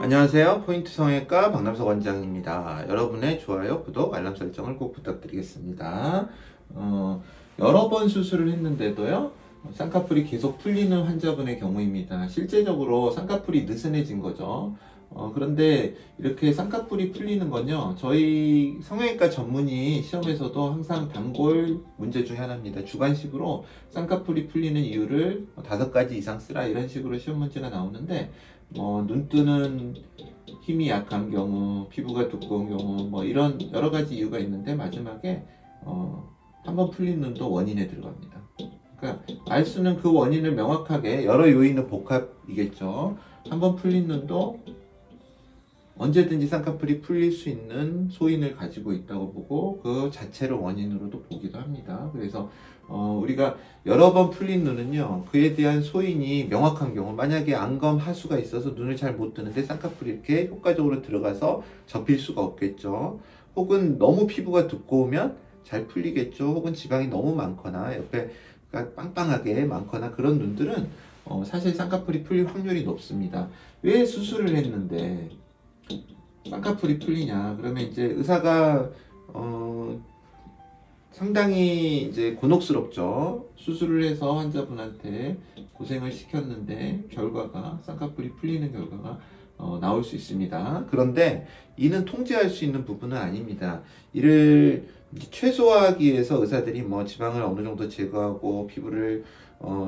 안녕하세요. 포인트 성형외과 박남석 원장입니다. 여러분의 좋아요, 구독, 알람 설정을 꼭 부탁드리겠습니다. 여러 번 수술을 했는데도요, 쌍꺼풀이 계속 풀리는 환자분의 경우입니다. 실제적으로 쌍꺼풀이 느슨해진 거죠. 그런데 이렇게 쌍꺼풀이 풀리는 건요, 저희 성형외과 전문의 시험에서도 항상 단골 문제 중에 하나입니다. 주관식으로 쌍꺼풀이 풀리는 이유를 5가지 이상 쓰라, 이런 식으로 시험 문제가 나오는데, 눈 뜨는 힘이 약한 경우, 피부가 두꺼운 경우, 이런 여러 가지 이유가 있는데, 마지막에 한번 풀린 눈도 원인에 들어갑니다. 그러니까 알 수는 그 원인을 명확하게, 여러 요인의 복합이겠죠. 한번 풀린 눈도 언제든지 쌍꺼풀이 풀릴 수 있는 소인을 가지고 있다고 보고, 그 자체를 원인으로도 보기도 합니다. 그래서 우리가 여러 번 풀린 눈은요, 그에 대한 소인이 명확한 경우, 만약에 안검 하수가 있어서 눈을 잘 못 뜨는데 쌍꺼풀이 이렇게 효과적으로 들어가서 접힐 수가 없겠죠. 혹은 너무 피부가 두꺼우면 잘 풀리겠죠. 혹은 지방이 너무 많거나 옆에 빵빵하게 많거나, 그런 눈들은 사실 쌍꺼풀이 풀릴 확률이 높습니다. 왜 수술을 했는데 쌍꺼풀이 풀리냐? 그러면 이제 의사가 상당히 이제 곤혹스럽죠. 수술을 해서 환자분한테 고생을 시켰는데 결과가, 쌍꺼풀이 풀리는 결과가 나올 수 있습니다. 그런데 이는 통제할 수 있는 부분은 아닙니다. 이를 최소화하기 위해서 의사들이 지방을 어느 정도 제거하고, 피부를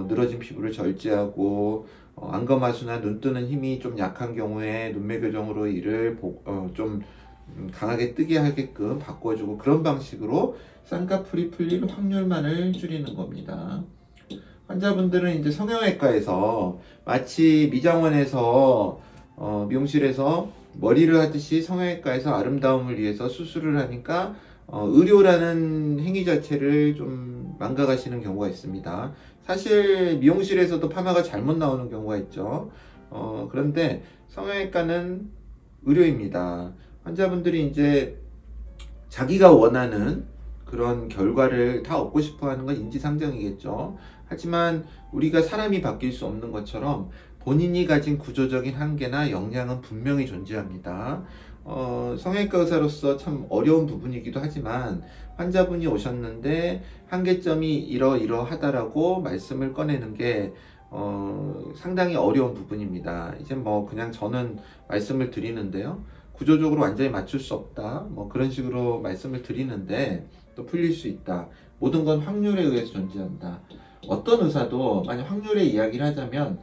늘어진 피부를 절제하고, 안검하수나 눈 뜨는 힘이 좀 약한 경우에 눈매 교정으로 이를 좀 강하게 뜨게 하게끔 바꿔주고, 그런 방식으로 쌍꺼풀이 풀릴 확률만을 줄이는 겁니다. 환자분들은 이제 성형외과에서 마치 미장원에서 미용실에서 머리를 하듯이 성형외과에서 아름다움을 위해서 수술을 하니까 의료라는 행위 자체를 좀 망각하시는 경우가 있습니다. 사실 미용실에서도 파마가 잘못 나오는 경우가 있죠. 그런데 성형외과는 의료입니다. 환자분들이 이제 자기가 원하는 그런 결과를 다 얻고 싶어 하는 건 인지상정이겠죠. 하지만 우리가 사람이 바뀔 수 없는 것처럼 본인이 가진 구조적인 한계나 역량은 분명히 존재합니다. 성형외과 의사로서 참 어려운 부분이기도 하지만, 환자분이 오셨는데 한계점이 이러이러하다라고 말씀을 꺼내는 게 상당히 어려운 부분입니다. 이제 그냥 저는 말씀을 드리는데요, 구조적으로 완전히 맞출 수 없다, 그런 식으로 말씀을 드리는데, 또 풀릴 수 있다, 모든 건 확률에 의해서 존재한다. 어떤 의사도, 만약 확률의 이야기를 하자면,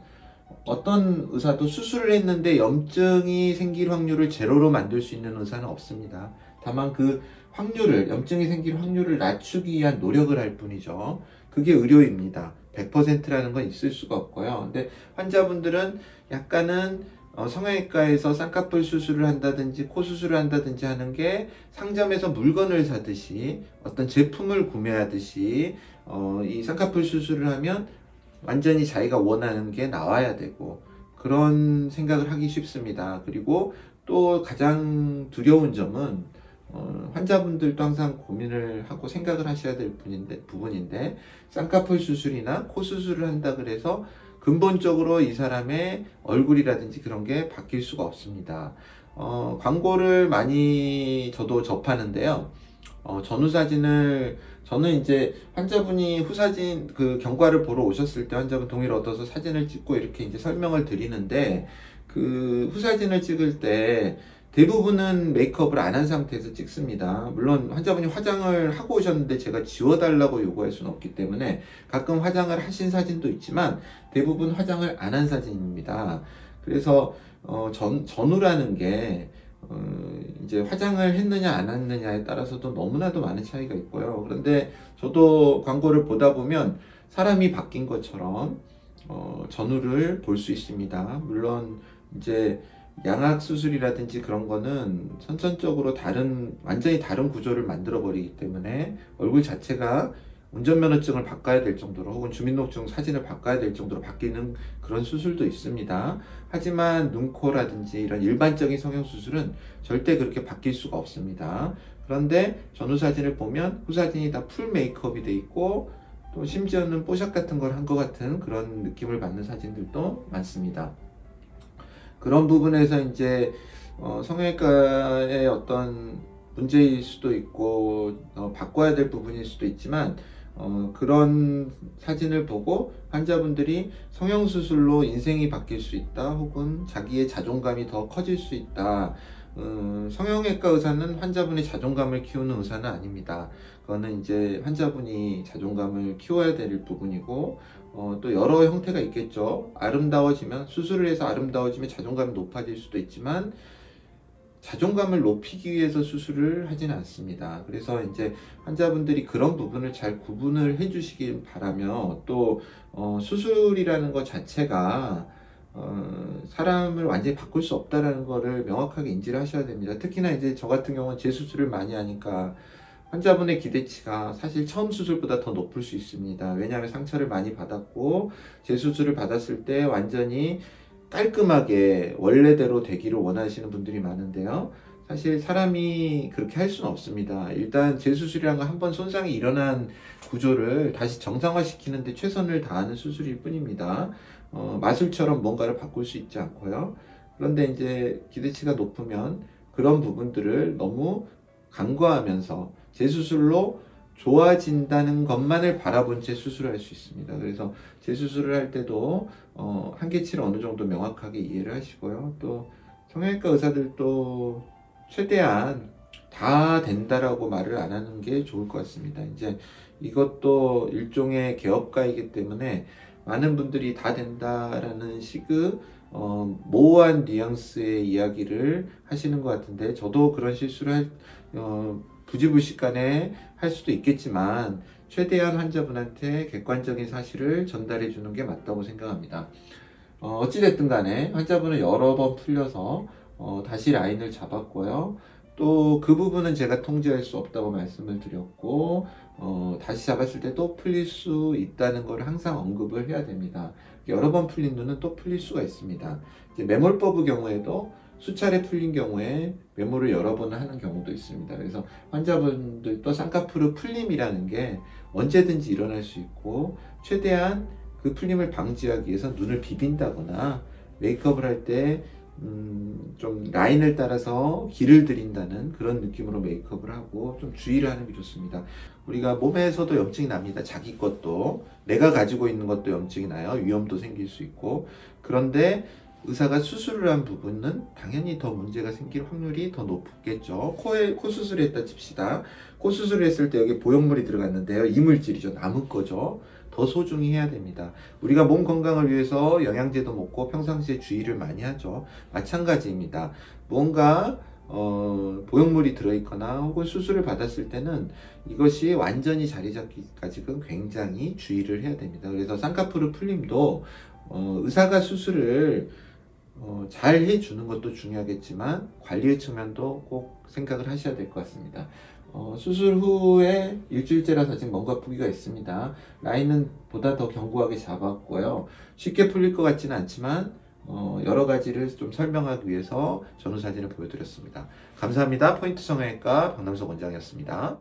어떤 의사도 수술을 했는데 염증이 생길 확률을 제로로 만들 수 있는 의사는 없습니다. 다만 그 확률을, 염증이 생길 확률을 낮추기 위한 노력을 할 뿐이죠. 그게 의료입니다. 100%라는 건 있을 수가 없고요. 근데 환자분들은 약간은 성형외과에서 쌍꺼풀 수술을 한다든지 코 수술을 한다든지 하는 게 상점에서 물건을 사듯이, 어떤 제품을 구매하듯이 이 쌍꺼풀 수술을 하면 완전히 자기가 원하는 게 나와야 되고, 그런 생각을 하기 쉽습니다. 그리고 또 가장 두려운 점은 환자분들도 항상 고민을 하고 생각을 하셔야 될 부분인데, 쌍꺼풀 수술이나 코 수술을 한다 그래서 근본적으로 이 사람의 얼굴이라든지 그런 게 바뀔 수가 없습니다. 광고를 많이 저도 접하는데요, 전후사진을, 저는 이제 환자분이 후사진, 그 경과를 보러 오셨을 때 환자분 동의를 얻어서 사진을 찍고 이렇게 이제 설명을 드리는데, 그 후사진을 찍을 때 대부분은 메이크업을 안 한 상태에서 찍습니다. 물론 환자분이 화장을 하고 오셨는데 제가 지워달라고 요구할 수는 없기 때문에 가끔 화장을 하신 사진도 있지만 대부분 화장을 안 한 사진입니다. 그래서 전후라는 게 이제 화장을 했느냐 안 했느냐에 따라서도 너무나도 많은 차이가 있고요. 그런데 저도 광고를 보다 보면 사람이 바뀐 것처럼 전후를 볼 수 있습니다. 물론 이제 양악 수술이라든지 그런 거는 선천적으로 완전히 다른 구조를 만들어 버리기 때문에 얼굴 자체가 운전면허증을 바꿔야 될 정도로, 혹은 주민등록증 사진을 바꿔야 될 정도로 바뀌는 그런 수술도 있습니다. 하지만 눈코라든지 이런 일반적인 성형수술은 절대 그렇게 바뀔 수가 없습니다. 그런데 전후 사진을 보면 후사진이 다 풀 메이크업이 돼 있고, 또 심지어는 뽀샵 같은 걸 한 것 같은 그런 느낌을 받는 사진들도 많습니다. 그런 부분에서 이제 성형외과의 어떤 문제일 수도 있고 바꿔야 될 부분일 수도 있지만 그런 사진을 보고 환자분들이 성형수술로 인생이 바뀔 수 있다, 혹은 자기의 자존감이 더 커질 수 있다. 성형외과 의사는 환자분의 자존감을 키우는 의사는 아닙니다. 그거는 이제 환자분이 자존감을 키워야 될 부분이고, 또 여러 형태가 있겠죠. 아름다워지면, 수술을 해서 아름다워지면 자존감이 높아질 수도 있지만, 자존감을 높이기 위해서 수술을 하지는 않습니다. 그래서 이제 환자분들이 그런 부분을 잘 구분을 해 주시길 바라며, 또 수술이라는 것 자체가 사람을 완전히 바꿀 수 없다라는 거를 명확하게 인지를 하셔야 됩니다. 특히나 이제 저 같은 경우는 재수술을 많이 하니까 환자분의 기대치가 사실 처음 수술보다 더 높을 수 있습니다. 왜냐하면 상처를 많이 받았고 재수술을 받았을 때 완전히 깔끔하게 원래대로 되기를 원하시는 분들이 많은데요. 사실 사람이 그렇게 할 수는 없습니다. 일단 재수술이라는 건 한번 손상이 일어난 구조를 다시 정상화시키는데 최선을 다하는 수술일 뿐입니다. 마술처럼 뭔가를 바꿀 수 있지 않고요. 그런데 이제 기대치가 높으면 그런 부분들을 너무 간과하면서 재수술로 좋아진다는 것만을 바라본 채 수술을 할 수 있습니다. 그래서 재수술을 할 때도 한계치를 어느 정도 명확하게 이해를 하시고요. 또 성형외과 의사들도 최대한 다 된다라고 말을 안 하는 게 좋을 것 같습니다. 이제 이것도 일종의 개업가이기 때문에 많은 분들이 다 된다라는 식의 모호한 뉘앙스의 이야기를 하시는 것 같은데, 저도 그런 실수를 부지불식간에 할 수도 있겠지만 최대한 환자분한테 객관적인 사실을 전달해 주는 게 맞다고 생각합니다. 어찌됐든 간에 환자분은 여러 번 풀려서 다시 라인을 잡았고요. 또 그 부분은 제가 통제할 수 없다고 말씀을 드렸고, 다시 잡았을 때 또 풀릴 수 있다는 걸 항상 언급을 해야 됩니다. 여러 번 풀린 눈은 또 풀릴 수가 있습니다. 이제 매몰법의 경우에도 수차례 풀린 경우에 매몰을 여러 번 하는 경우도 있습니다. 그래서 환자분들도 쌍꺼풀의 풀림이라는 게 언제든지 일어날 수 있고, 최대한 그 풀림을 방지하기 위해서 눈을 비빈다거나 메이크업을 할 때 좀 라인을 따라서 길을 들인다는 그런 느낌으로 메이크업을 하고 좀 주의를 하는 게 좋습니다. 우리가 몸에서도 염증이 납니다. 자기 것도, 내가 가지고 있는 것도 염증이 나요. 위염도 생길 수 있고. 그런데 의사가 수술을 한 부분은 당연히 더 문제가 생길 확률이 더 높겠죠. 코 수술을 했다 칩시다. 코 수술을 했을 때 여기 보형물이 들어갔는데요. 이물질이죠. 남은 거죠. 더 소중히 해야 됩니다. 우리가 몸 건강을 위해서 영양제도 먹고 평상시에 주의를 많이 하죠. 마찬가지입니다. 뭔가 보형물이 들어있거나 혹은 수술을 받았을 때는 이것이 완전히 자리 잡기까지는 굉장히 주의를 해야 됩니다. 그래서 쌍꺼풀의 풀림도 의사가 수술을 잘 해주는 것도 중요하겠지만 관리의 측면도 꼭 생각을 하셔야 될 것 같습니다. 수술 후에 일주일째라서 아직 뭔가 부기가 있습니다. 라인은 보다 더 견고하게 잡았고요. 쉽게 풀릴 것 같지는 않지만 여러 가지를 좀 설명하기 위해서 전후 사진을 보여드렸습니다. 감사합니다. 포인트 성형외과 박남석 원장이었습니다.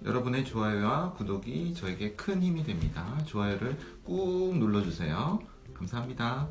여러분의 좋아요와 구독이 저에게 큰 힘이 됩니다. 좋아요를 꾹 눌러주세요. 감사합니다.